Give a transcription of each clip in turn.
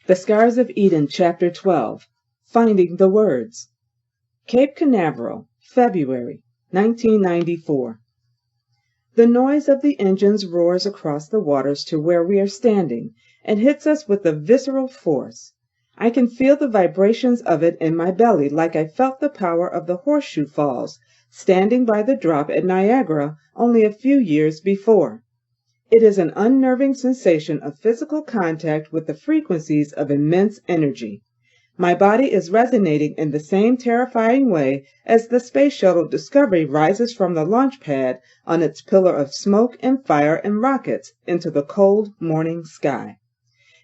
The Scars of Eden, Chapter 12, Finding the Words. Cape Canaveral, February, 1994. The noise of the engines roars across the waters to where we are standing and hits us with a visceral force. I can feel the vibrations of it in my belly like I felt the power of the Horseshoe Falls, standing by the drop at Niagara only a few years before. It is an unnerving sensation of physical contact with the frequencies of immense energy. My body is resonating in the same terrifying way as the Space Shuttle Discovery rises from the launch pad on its pillar of smoke and fire and rockets into the cold morning sky.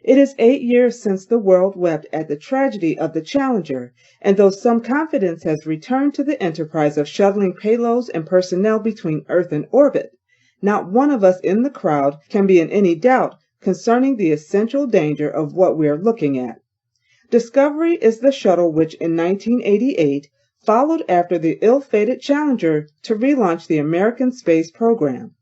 It is 8 years since the world wept at the tragedy of the Challenger, and though some confidence has returned to the enterprise of shuttling payloads and personnel between Earth and orbit, not one of us in the crowd can be in any doubt concerning the essential danger of what we are looking at. Discovery is the shuttle which in 1988 followed after the ill-fated Challenger to relaunch the American space program.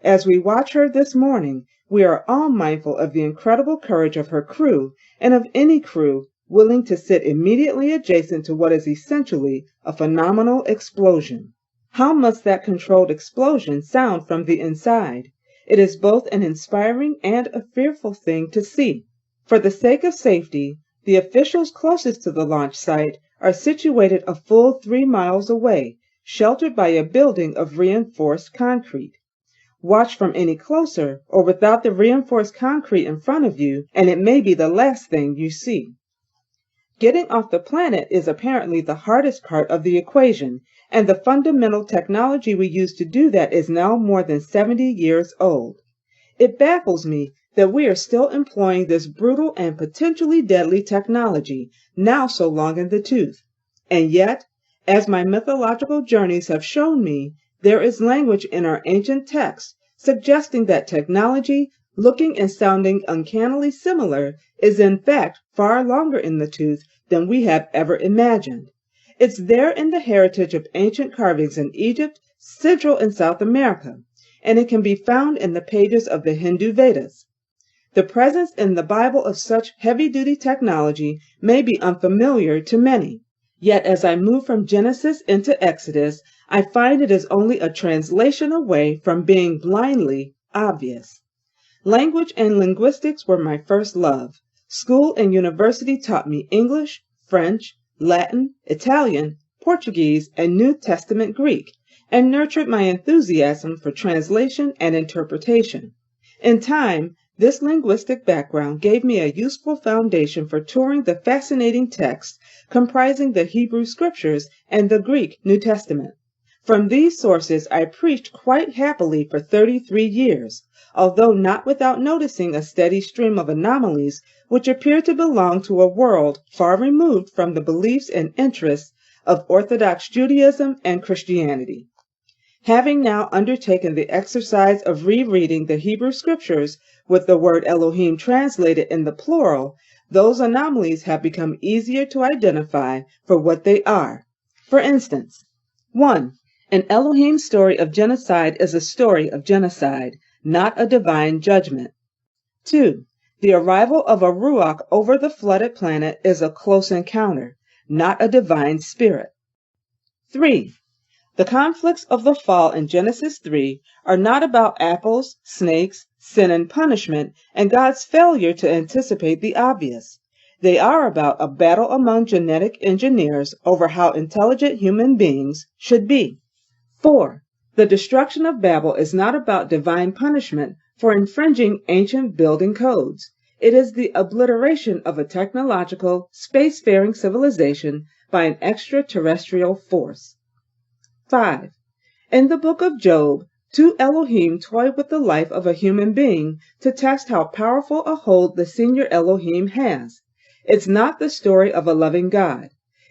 As we watch her this morning, we are all mindful of the incredible courage of her crew and of any crew willing to sit immediately adjacent to what is essentially a phenomenal explosion. How must that controlled explosion sound from the inside? It is both an inspiring and a fearful thing to see. For the sake of safety, the officials closest to the launch site are situated a full 3 miles away, sheltered by a building of reinforced concrete. Watch from any closer or without the reinforced concrete in front of you, and it may be the last thing you see. Getting off the planet is apparently the hardest part of the equation, and the fundamental technology we use to do that is now more than 70 years old. It baffles me that we are still employing this brutal and potentially deadly technology, now so long in the tooth. And yet, as my mythological journeys have shown me, there is language in our ancient texts suggesting that technology, looking and sounding uncannily similar, is in fact far longer in the tooth than we have ever imagined. It's there in the heritage of ancient carvings in Egypt, Central and South America, and it can be found in the pages of the Hindu Vedas. The presence in the Bible of such heavy-duty technology may be unfamiliar to many, yet as I move from Genesis into Exodus, I find it is only a translation away from being blindly obvious. Language and linguistics were my first love. School and university taught me English, French, Latin, Italian, Portuguese, and New Testament Greek, and nurtured my enthusiasm for translation and interpretation. In time, this linguistic background gave me a useful foundation for touring the fascinating texts comprising the Hebrew Scriptures and the Greek New Testament. From these sources I preached quite happily for 33 years, although not without noticing a steady stream of anomalies which appear to belong to a world far removed from the beliefs and interests of Orthodox Judaism and Christianity. Having now undertaken the exercise of rereading the Hebrew Scriptures with the word Elohim translated in the plural, those anomalies have become easier to identify for what they are. For instance, 1. An Elohim story of genocide is a story of genocide, not a divine judgment. 2. The arrival of a Ruach over the flooded planet is a close encounter, not a divine spirit. 3. The conflicts of the fall in Genesis 3 are not about apples, snakes, sin and punishment, and God's failure to anticipate the obvious. They are about a battle among genetic engineers over how intelligent human beings should be. 4. The destruction of Babel is not about divine punishment for infringing ancient building codes. It is the obliteration of a technological, spacefaring civilization by an extraterrestrial force. 5. In the book of Job, 2 Elohim toy with the life of a human being to test how powerful a hold the senior Elohim has. It's not the story of a loving God.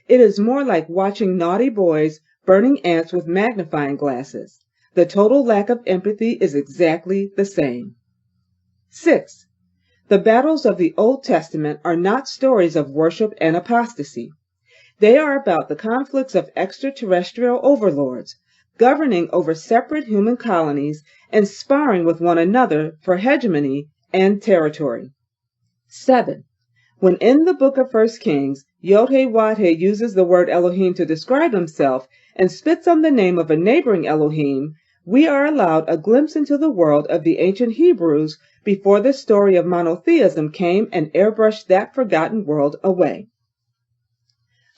It is more like watching naughty boys burning ants with magnifying glasses. The total lack of empathy is exactly the same. 6. The battles of the Old Testament are not stories of worship and apostasy. They are about the conflicts of extraterrestrial overlords, governing over separate human colonies and sparring with one another for hegemony and territory. 7. When in the book of 1 Kings, Yod-Heh-Wad-Heh uses the word Elohim to describe himself and spits on the name of a neighboring Elohim, we are allowed a glimpse into the world of the ancient Hebrews before the story of monotheism came and airbrushed that forgotten world away.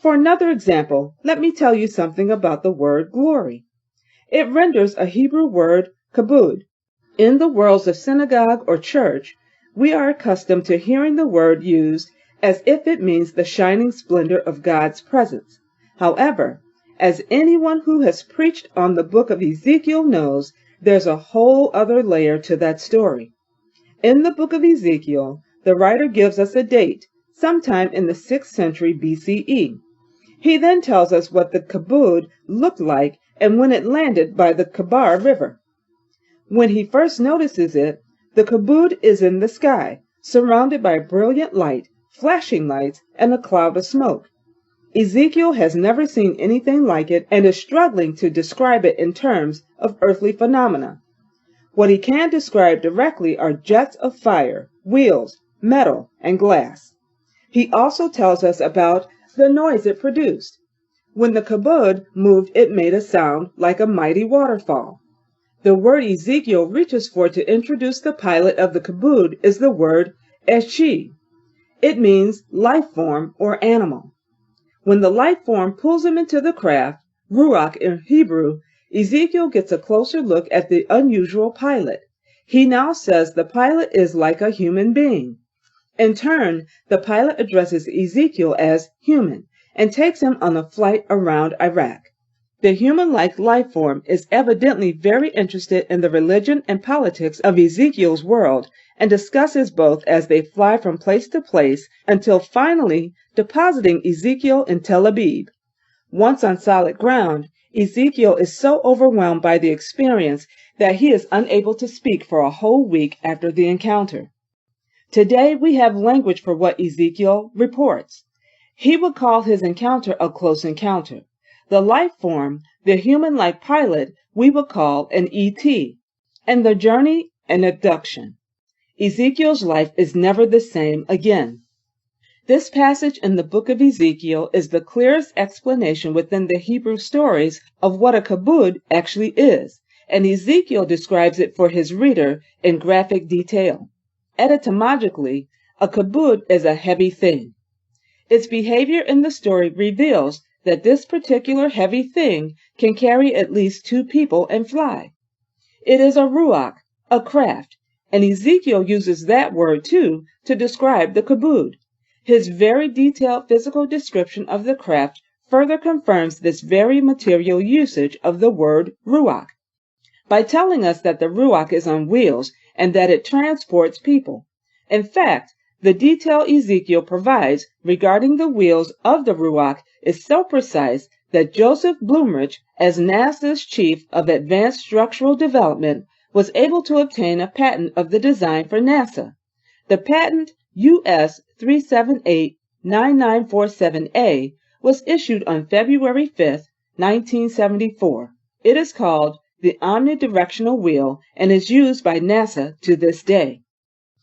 For another example, let me tell you something about the word glory. It renders a Hebrew word kabod. In the worlds of synagogue or church, we are accustomed to hearing the word used as if it means the shining splendor of God's presence. However, as anyone who has preached on the book of Ezekiel knows, there's a whole other layer to that story. In the book of Ezekiel, the writer gives us a date, sometime in the 6th century BCE. He then tells us what the kabod looked like and when it landed by the Kabar River. When he first notices it, the kabod is in the sky, surrounded by brilliant light, flashing lights, and a cloud of smoke. Ezekiel has never seen anything like it and is struggling to describe it in terms of earthly phenomena. What he can describe directly are jets of fire, wheels, metal, and glass. He also tells us about the noise it produced. When the kabod moved, it made a sound like a mighty waterfall. The word Ezekiel reaches for to introduce the pilot of the kabod is the word eshi. It means life form or animal. When the life form pulls him into the craft, ruach in Hebrew, Ezekiel gets a closer look at the unusual pilot. He now says the pilot is like a human being. In turn, the pilot addresses Ezekiel as human and takes him on a flight around Iraq. The human-like life form is evidently very interested in the religion and politics of Ezekiel's world and discusses both as they fly from place to place until finally depositing Ezekiel in Tel Aviv. Once on solid ground, Ezekiel is so overwhelmed by the experience that he is unable to speak for a whole week after the encounter. Today we have language for what Ezekiel reports. He would call his encounter a close encounter. The life form, the human-like pilot, we would call an ET, and the journey an abduction. Ezekiel's life is never the same again. This passage in the book of Ezekiel is the clearest explanation within the Hebrew stories of what a kabod actually is, and Ezekiel describes it for his reader in graphic detail. Etymologically, a kabod is a heavy thing. Its behavior in the story reveals that this particular heavy thing can carry at least 2 people and fly. It is a ruach, a craft, and Ezekiel uses that word too to describe the kabod. His very detailed physical description of the craft further confirms this very material usage of the word ruach, by telling us that the ruach is on wheels and that it transports people. In fact, the detail Ezekiel provides regarding the wheels of the ruach is so precise that Joseph Blumrich, as NASA's chief of advanced structural development, was able to obtain a patent of the design for NASA. The patent US 3789947A was issued on February 5, 1974. It is called the omnidirectional wheel and is used by NASA to this day.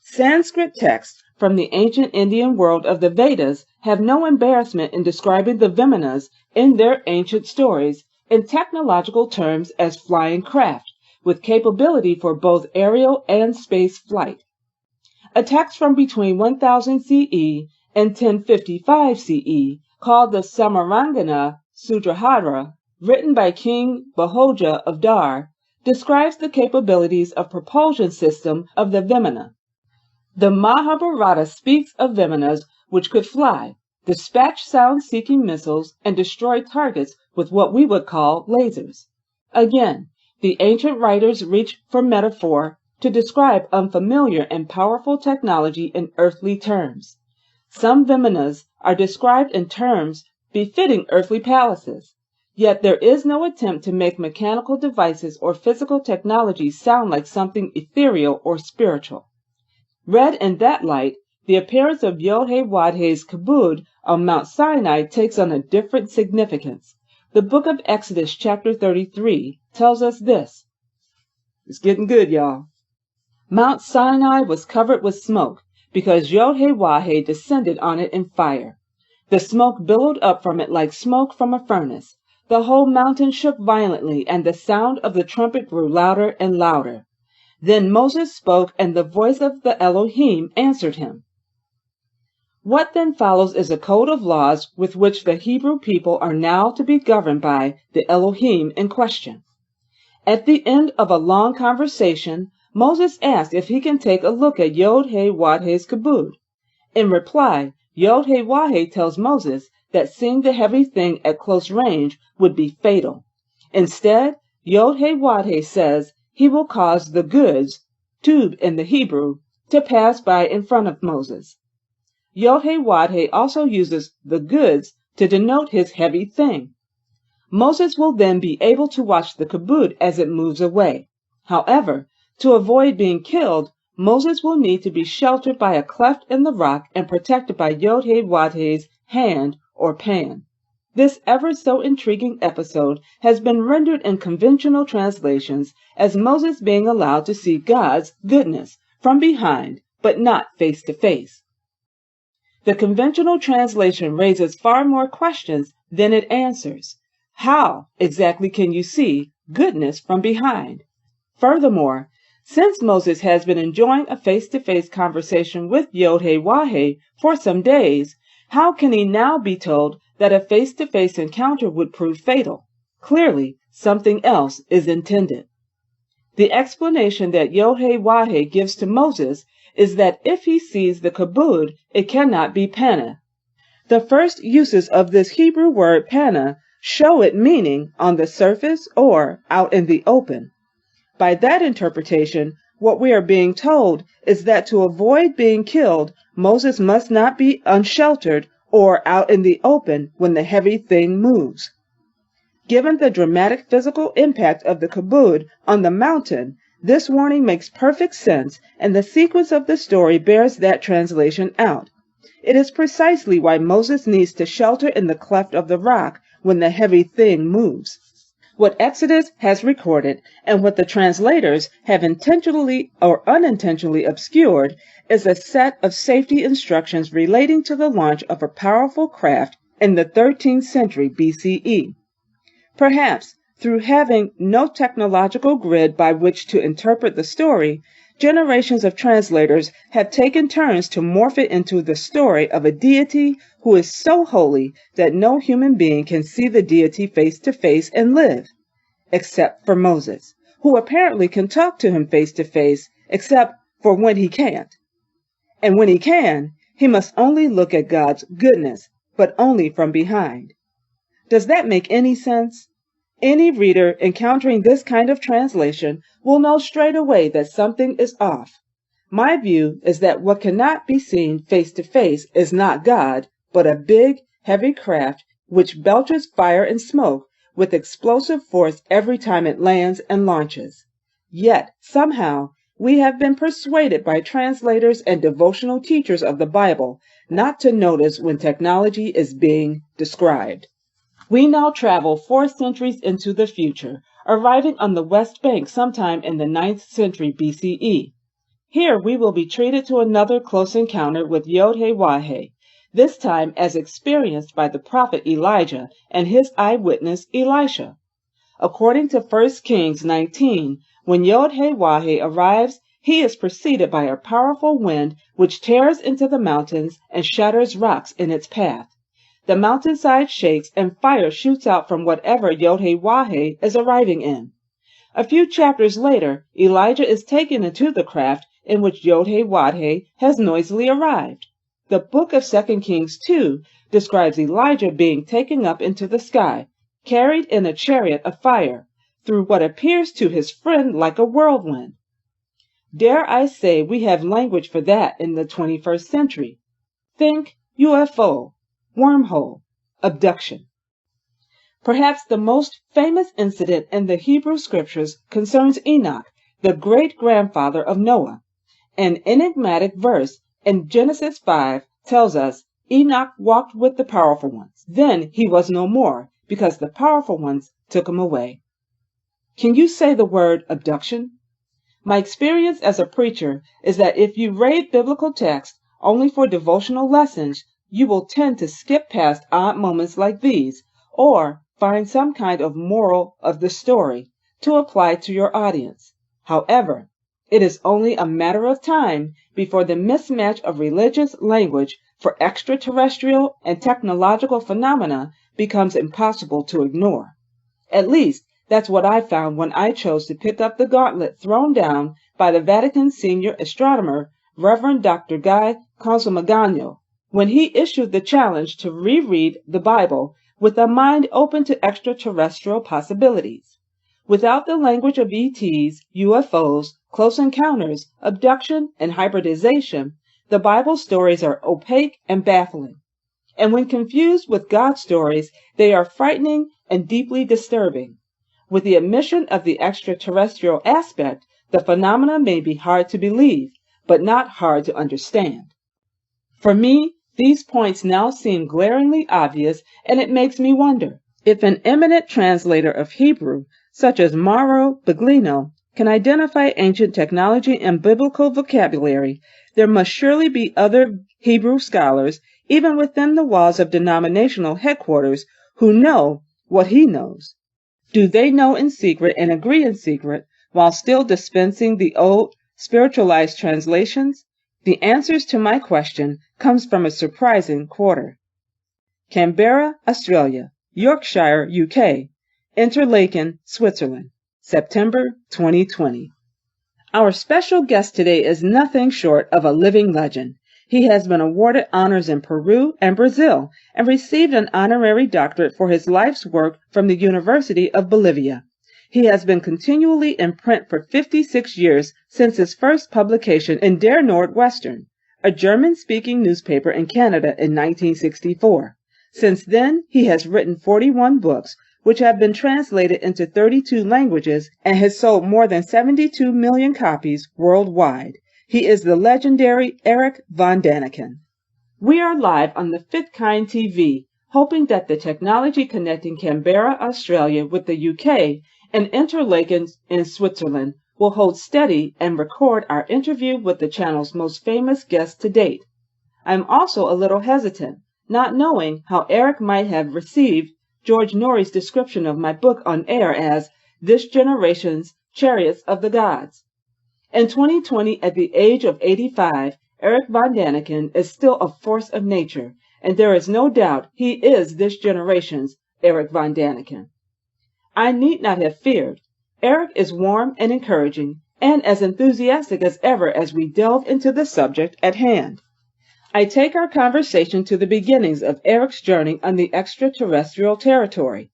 Sanskrit texts from the ancient Indian world of the Vedas have no embarrassment in describing the Vimanas in their ancient stories in technological terms as flying craft, with capability for both aerial and space flight. A text from between 1000 CE and 1055 CE, called the Samarangana Sutrahara, written by King Bahoja of Dar, describes the capabilities of propulsion system of the Vimana. The Mahabharata speaks of Vimanas which could fly, dispatch sound-seeking missiles, and destroy targets with what we would call lasers. Again, the ancient writers reach for metaphor to describe unfamiliar and powerful technology in earthly terms. Some Vimanas are described in terms befitting earthly palaces, yet there is no attempt to make mechanical devices or physical technology sound like something ethereal or spiritual. Read in that light, the appearance of Yod-Heh-Wad-Heh's kabod on Mount Sinai takes on a different significance. The book of Exodus chapter 33 tells us this. It's getting good, y'all. Mount Sinai was covered with smoke, because Yod-Heh-Wah-Heh descended on it in fire. The smoke billowed up from it like smoke from a furnace. The whole mountain shook violently, and the sound of the trumpet grew louder and louder. Then Moses spoke, and the voice of the Elohim answered him. What then follows is a code of laws with which the Hebrew people are now to be governed by the Elohim in question. At the end of a long conversation, Moses asked if he can take a look at Yod-Heh-Wah-Heh's kabod. In reply, Yod-Heh-Wah-Heh tells Moses that seeing the heavy thing at close range would be fatal. Instead, Yod-Heh-Wah-Heh says he will cause the goods, tub in the Hebrew, to pass by in front of Moses. Yod-Heh-Wah-Heh also uses the goods to denote his heavy thing. Moses will then be able to watch the kabod as it moves away. However, to avoid being killed, Moses will need to be sheltered by a cleft in the rock and protected by Yod-Heh-Wah-Heh's hand or pan. This ever so intriguing episode has been rendered in conventional translations as Moses being allowed to see God's goodness from behind, but not face to face. The conventional translation raises far more questions than it answers. How exactly can you see goodness from behind? Furthermore, since Moses has been enjoying a face-to-face conversation with Yod-Heh-Wah-Heh for some days, how can he now be told that a face-to-face encounter would prove fatal? Clearly, something else is intended. The explanation that Yod-Heh-Wah-Heh gives to Moses is that if he sees the kabod, it cannot be panah. The first uses of this Hebrew word panah show it meaning on the surface or out in the open. By that interpretation, what we are being told is that to avoid being killed, Moses must not be unsheltered or out in the open when the heavy thing moves. Given the dramatic physical impact of the kabod on the mountain, this warning makes perfect sense, and the sequence of the story bears that translation out. It is precisely why Moses needs to shelter in the cleft of the rock when the heavy thing moves. What Exodus has recorded, and what the translators have intentionally or unintentionally obscured, is a set of safety instructions relating to the launch of a powerful craft in the 13th century BCE. Perhaps, through having no technological grid by which to interpret the story, generations of translators have taken turns to morph it into the story of a deity who is so holy that no human being can see the deity face to face and live, except for Moses, who apparently can talk to him face to face, except for when he can't. And when he can, he must only look at God's goodness, but only from behind. Does that make any sense? Any reader encountering this kind of translation will know straight away that something is off. My view is that what cannot be seen face to face is not God, but a big, heavy craft which belches fire and smoke with explosive force every time it lands and launches. Yet, somehow, we have been persuaded by translators and devotional teachers of the Bible not to notice when technology is being described. We now travel 4 centuries into the future, arriving on the West Bank sometime in the 9th century BCE. Here we will be treated to another close encounter with Yod-Heh-Wah-Heh, this time as experienced by the prophet Elijah and his eyewitness Elisha. According to 1 Kings 19, when Yod-Heh-Wah-Heh arrives, he is preceded by a powerful wind which tears into the mountains and shatters rocks in its path. The mountainside shakes and fire shoots out from whatever Yod-Heh-Wah-Heh is arriving in. A few chapters later, Elijah is taken into the craft in which Yod-Heh-Wah-Heh has noisily arrived. The book of 2 Kings 2 describes Elijah being taken up into the sky, carried in a chariot of fire, through what appears to his friend like a whirlwind. Dare I say we have language for that in the 21st century. Think UFO. Wormhole, abduction. Perhaps the most famous incident in the Hebrew scriptures concerns Enoch, the great-grandfather of Noah. An enigmatic verse in Genesis 5 tells us Enoch walked with the powerful ones. Then he was no more, because the powerful ones took him away. Can you say the word abduction? My experience as a preacher is that if you raid biblical text only for devotional lessons, you will tend to skip past odd moments like these, or find some kind of moral of the story to apply to your audience. However, it is only a matter of time before the mismatch of religious language for extraterrestrial and technological phenomena becomes impossible to ignore. At least, that's what I found when I chose to pick up the gauntlet thrown down by the Vatican's senior astronomer, Reverend Dr. Guy Consolmagano, when he issued the challenge to reread the Bible with a mind open to extraterrestrial possibilities. Without the language of ETs, UFOs, close encounters, abduction, and hybridization, the Bible stories are opaque and baffling. And when confused with God stories, they are frightening and deeply disturbing. With the omission of the extraterrestrial aspect, the phenomena may be hard to believe, but not hard to understand. For me, these points now seem glaringly obvious, and it makes me wonder if an eminent translator of Hebrew, such as Mauro Buglino, can identify ancient technology and biblical vocabulary, there must surely be other Hebrew scholars, even within the walls of denominational headquarters, who know what he knows. Do they know in secret and agree in secret while still dispensing the old spiritualized translations? The answers to my question comes from a surprising quarter. Canberra, Australia, Yorkshire, UK, Interlaken, Switzerland, September 2020. Our special guest today is nothing short of a living legend. He has been awarded honors in Peru and Brazil and received an honorary doctorate for his life's work from the University of Bolivia. He has been continually in print for 56 years since his first publication in Der Nordwestern, a German-speaking newspaper in Canada in 1964. Since then, he has written 41 books, which have been translated into 32 languages and has sold more than 72 million copies worldwide. He is the legendary Eric von Daniken. We are live on the Fifth Kind TV, hoping that the technology connecting Canberra, Australia with the UK and Interlaken in Switzerland will hold steady and record our interview with the channel's most famous guest to date. I'm also a little hesitant, not knowing how Eric might have received George Norrie's description of my book on air as This Generation's Chariots of the Gods. In 2020, at the age of 85, Eric von Daniken is still a force of nature, and there is no doubt he is this generation's Eric von Daniken. I need not have feared. Eric is warm and encouraging, and as enthusiastic as ever as we delve into the subject at hand. I take our conversation to the beginnings of Eric's journey on the extraterrestrial territory.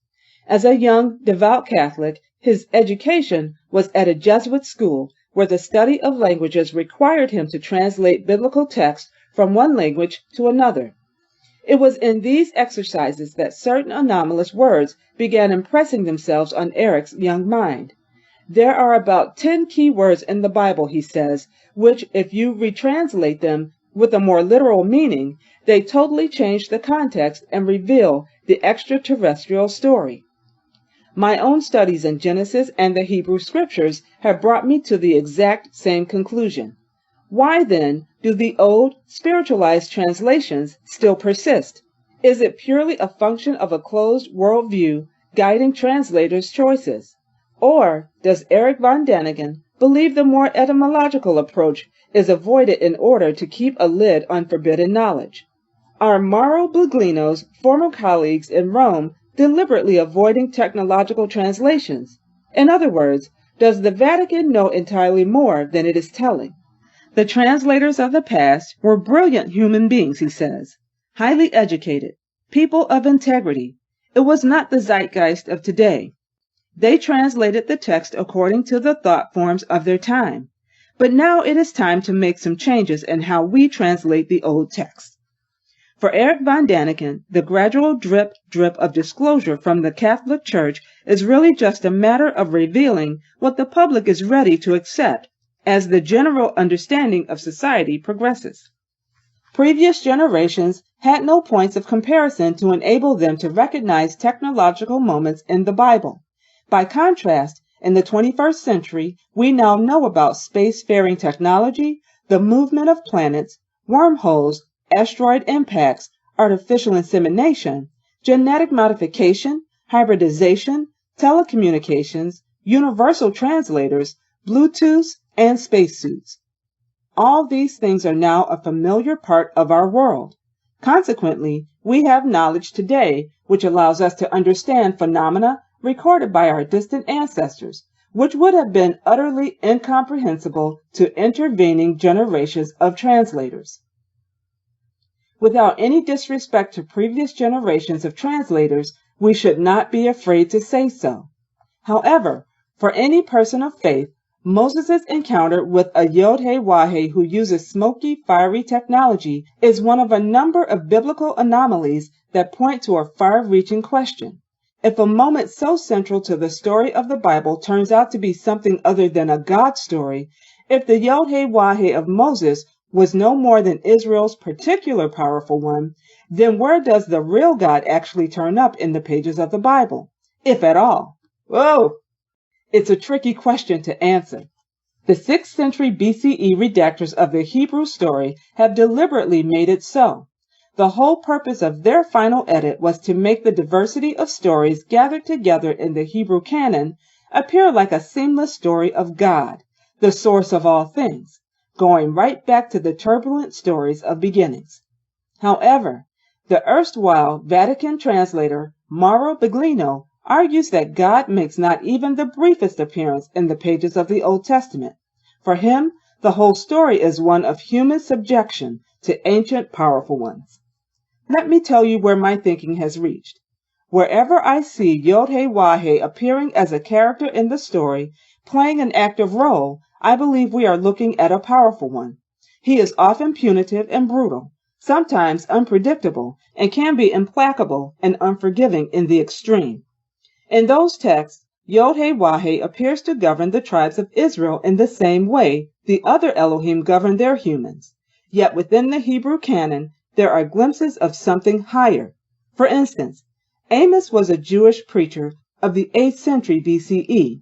As a young, devout Catholic, his education was at a Jesuit school where the study of languages required him to translate biblical texts from one language to another. It was in these exercises that certain anomalous words began impressing themselves on Eric's young mind. There are about 10 key words in the Bible, he says, which, if you retranslate them with a more literal meaning, they totally change the context and reveal the extraterrestrial story. My own studies in Genesis and the Hebrew Scriptures have brought me to the exact same conclusion. Why then do the old spiritualized translations still persist? Is it purely a function of a closed worldview guiding translators' choices? Or does Eric von Daniken believe the more etymological approach is avoided in order to keep a lid on forbidden knowledge? Are Mauro Buglino's former colleagues in Rome deliberately avoiding technological translations? In other words, does the Vatican know entirely more than it is telling? The translators of the past were brilliant human beings, he says, highly educated, people of integrity. It was not the zeitgeist of today. They translated the text according to the thought forms of their time. But now it is time to make some changes in how we translate the old text. For Eric von Daniken, the gradual drip of disclosure from the Catholic Church is really just a matter of revealing what the public is ready to accept as the general understanding of society progresses. Previous generations had no points of comparison to enable them to recognize technological moments in the Bible. By contrast, in the 21st century, we now know about spacefaring technology, the movement of planets, wormholes, asteroid impacts, artificial insemination, genetic modification, hybridization, telecommunications, universal translators, Bluetooth, and spacesuits. All these things are now a familiar part of our world. Consequently, we have knowledge today which allows us to understand phenomena recorded by our distant ancestors, which would have been utterly incomprehensible to intervening generations of translators. Without any disrespect to previous generations of translators, we should not be afraid to say so. However, for any person of faith, Moses' encounter with a Yod-Heh-Wah-Heh who uses smoky, fiery technology is one of a number of biblical anomalies that point to a far-reaching question. If a moment so central to the story of the Bible turns out to be something other than a God story, if the Yod-Heh-Wah-Heh of Moses was no more than Israel's particular powerful one, then where does the real God actually turn up in the pages of the Bible, if at all? Whoa! It's a tricky question to answer. The 6th century BCE redactors of the Hebrew story have deliberately made it so. The whole purpose of their final edit was to make the diversity of stories gathered together in the Hebrew canon appear like a seamless story of God, the source of all things, going right back to the turbulent stories of beginnings. However, the erstwhile Vatican translator Mauro Biglino argues that God makes not even the briefest appearance in the pages of the Old Testament. For him, the whole story is one of human subjection to ancient powerful ones. Let me tell you where my thinking has reached. Wherever I see Yod-Heh-Wah-Heh appearing as a character in the story, playing an active role, I believe we are looking at a powerful one. He is often punitive and brutal, sometimes unpredictable, and can be implacable and unforgiving in the extreme. In those texts, Yod-Heh-Wah-Heh appears to govern the tribes of Israel in the same way the other Elohim govern their humans. Yet within the Hebrew canon, there are glimpses of something higher. For instance, Amos was a Jewish preacher of the 8th century BCE.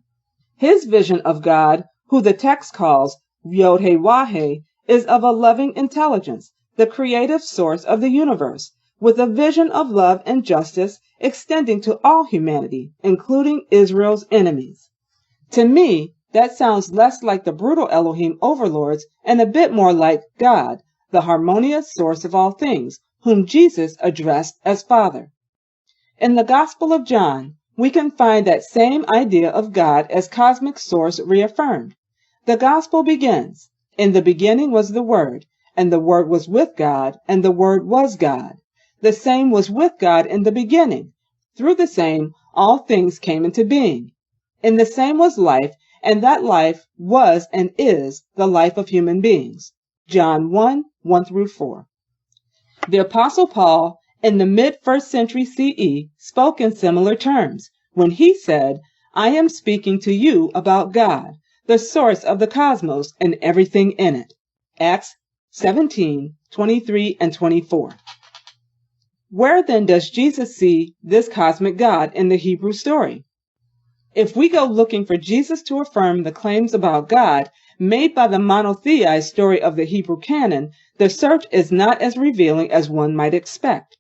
His vision of God, who the text calls Yod-Heh-Wah-Heh, is of a loving intelligence, the creative source of the universe, with a vision of love and justice extending to all humanity, including Israel's enemies. To me, that sounds less like the brutal Elohim overlords and a bit more like God, the harmonious source of all things, whom Jesus addressed as Father. In the Gospel of John, we can find that same idea of God as cosmic source reaffirmed. The Gospel begins, "In the beginning was the Word, and the Word was with God, and the Word was God. The same was with God in the beginning. Through the same, all things came into being. In the same was life, and that life was and is the life of human beings." John 1:1-4. The Apostle Paul, in the mid-1st century CE, spoke in similar terms when he said, "I am speaking to you about God, the source of the cosmos and everything in it." Acts 17:23-24. Where then does Jesus see this cosmic God in the Hebrew story? If we go looking for Jesus to affirm the claims about God made by the monotheized story of the Hebrew canon, the search is not as revealing as one might expect.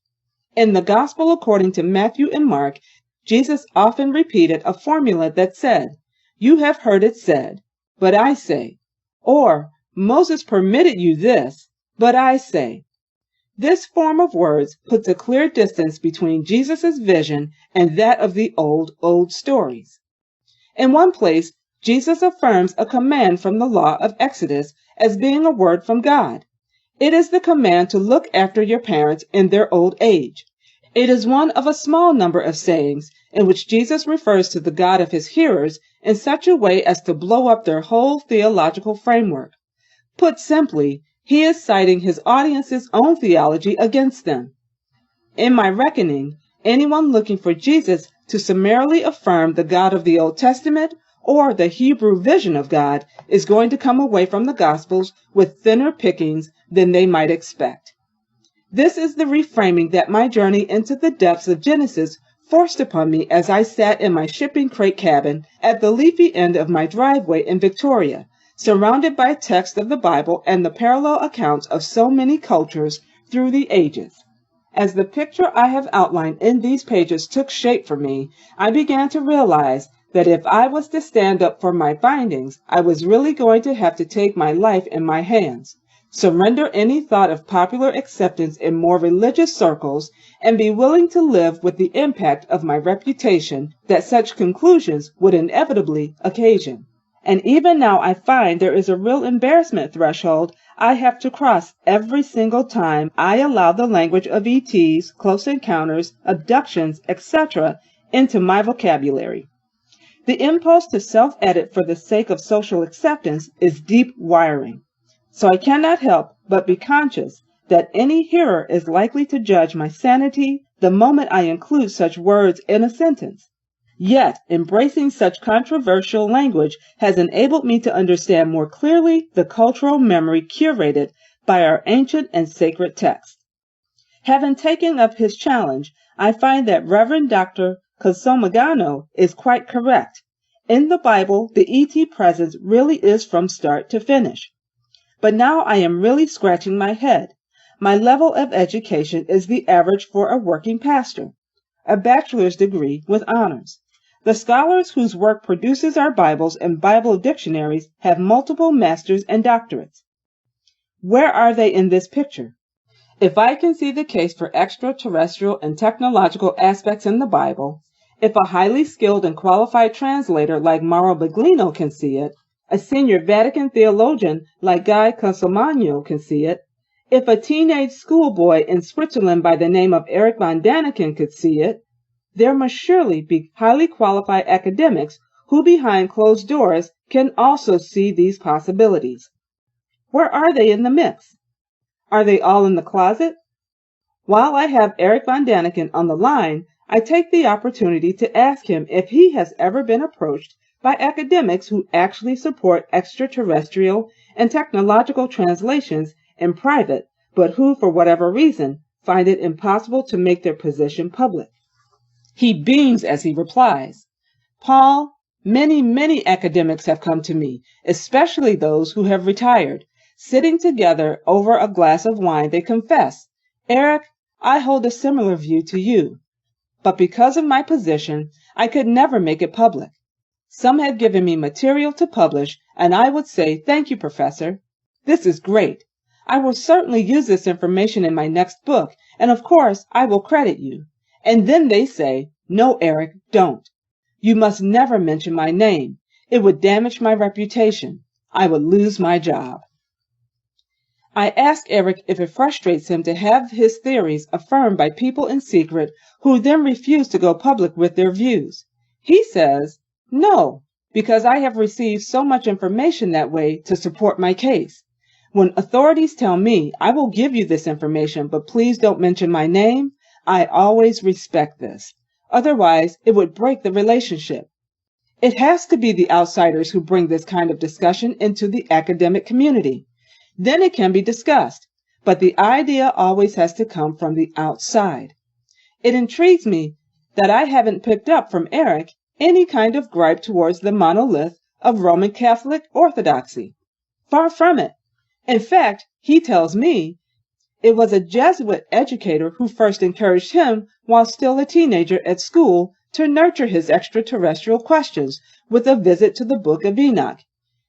In the Gospel according to Matthew and Mark, Jesus often repeated a formula that said, "You have heard it said, but I say," or "Moses permitted you this, but I say." This form of words puts a clear distance between Jesus' vision and that of the old stories. In one place, Jesus affirms a command from the law of Exodus as being a word from God. It is the command to look after your parents in their old age. It is one of a small number of sayings in which Jesus refers to the God of his hearers in such a way as to blow up their whole theological framework. Put simply, he is citing his audience's own theology against them. In my reckoning, anyone looking for Jesus to summarily affirm the God of the Old Testament or the Hebrew vision of God is going to come away from the Gospels with thinner pickings than they might expect. This is the reframing that my journey into the depths of Genesis forced upon me as I sat in my shipping crate cabin at the leafy end of my driveway in Victoria, surrounded by text of the Bible and the parallel accounts of so many cultures through the ages. As the picture I have outlined in these pages took shape for me, I began to realize that if I was to stand up for my findings, I was really going to have to take my life in my hands, surrender any thought of popular acceptance in more religious circles, and be willing to live with the impact of my reputation that such conclusions would inevitably occasion. And even now I find there is a real embarrassment threshold I have to cross every single time I allow the language of ETs, close encounters, abductions, etc. into my vocabulary. The impulse to self-edit for the sake of social acceptance is deep wiring. So I cannot help but be conscious that any hearer is likely to judge my sanity the moment I include such words in a sentence. Yet, embracing such controversial language has enabled me to understand more clearly the cultural memory curated by our ancient and sacred texts. Having taken up his challenge, I find that Reverend Dr. Cosomagano is quite correct. In the Bible, the ET presence really is from start to finish. But now I am really scratching my head. My level of education is the average for a working pastor, a bachelor's degree with honors. The scholars whose work produces our Bibles and Bible dictionaries have multiple masters and doctorates. Where are they in this picture? If I can see the case for extraterrestrial and technological aspects in the Bible, if a highly skilled and qualified translator like Mauro Baglino can see it, a senior Vatican theologian like Guy Consolmagno can see it, if a teenage schoolboy in Switzerland by the name of Eric von Daniken could see it, there must surely be highly qualified academics who behind closed doors can also see these possibilities. Where are they in the mix? Are they all in the closet? While I have Eric von Daniken on the line, I take the opportunity to ask him if he has ever been approached by academics who actually support extraterrestrial and technological translations in private, but who, for whatever reason, find it impossible to make their position public. He beams as he replies, "Paul, many academics have come to me, especially those who have retired. Sitting together over a glass of wine, they confess, 'Eric, I hold a similar view to you. But because of my position, I could never make it public. Some have given me material to publish, and I would say, thank you, Professor. This is great. I will certainly use this information in my next book, and of course, I will credit you.' And then they say, 'No, Eric, don't. You must never mention my name. It would damage my reputation. I would lose my job.' I ask Eric if it frustrates him to have his theories affirmed by people in secret who then refuse to go public with their views. He says, 'No, because I have received so much information that way to support my case. When authorities tell me, I will give you this information, but please don't mention my name, I always respect this. Otherwise, it would break the relationship. It has to be the outsiders who bring this kind of discussion into the academic community. Then it can be discussed, but the idea always has to come from the outside. It intrigues me that I haven't picked up from Eric any kind of gripe towards the monolith of Roman Catholic orthodoxy. Far from it. In fact, he tells me it was a Jesuit educator who first encouraged him while still a teenager at school to nurture his extraterrestrial questions with a visit to the Book of Enoch.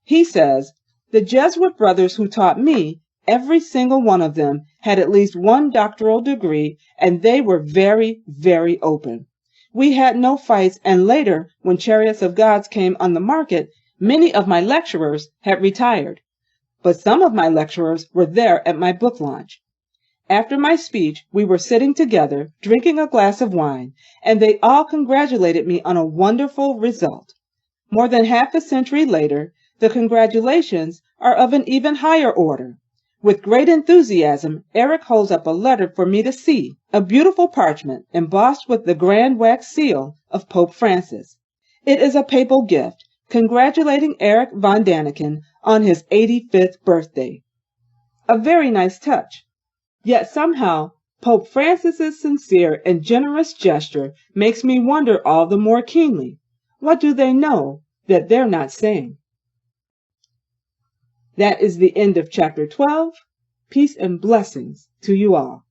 He says, "The Jesuit brothers who taught me, every single one of them had at least one doctoral degree, and they were very, very open. We had no fights, and later, when Chariots of Gods came on the market, many of my lecturers had retired. But some of my lecturers were there at my book launch. After my speech, we were sitting together, drinking a glass of wine, and they all congratulated me on a wonderful result. More than half a century later, the congratulations are of an even higher order. With great enthusiasm, Eric holds up a letter for me to see, a beautiful parchment embossed with the grand wax seal of Pope Francis. It is a papal gift, congratulating Eric von Daniken on his 85th birthday. A very nice touch. Yet somehow, Pope Francis's sincere and generous gesture makes me wonder all the more keenly. What do they know that they're not saying? That is the end of chapter 12. Peace and blessings to you all.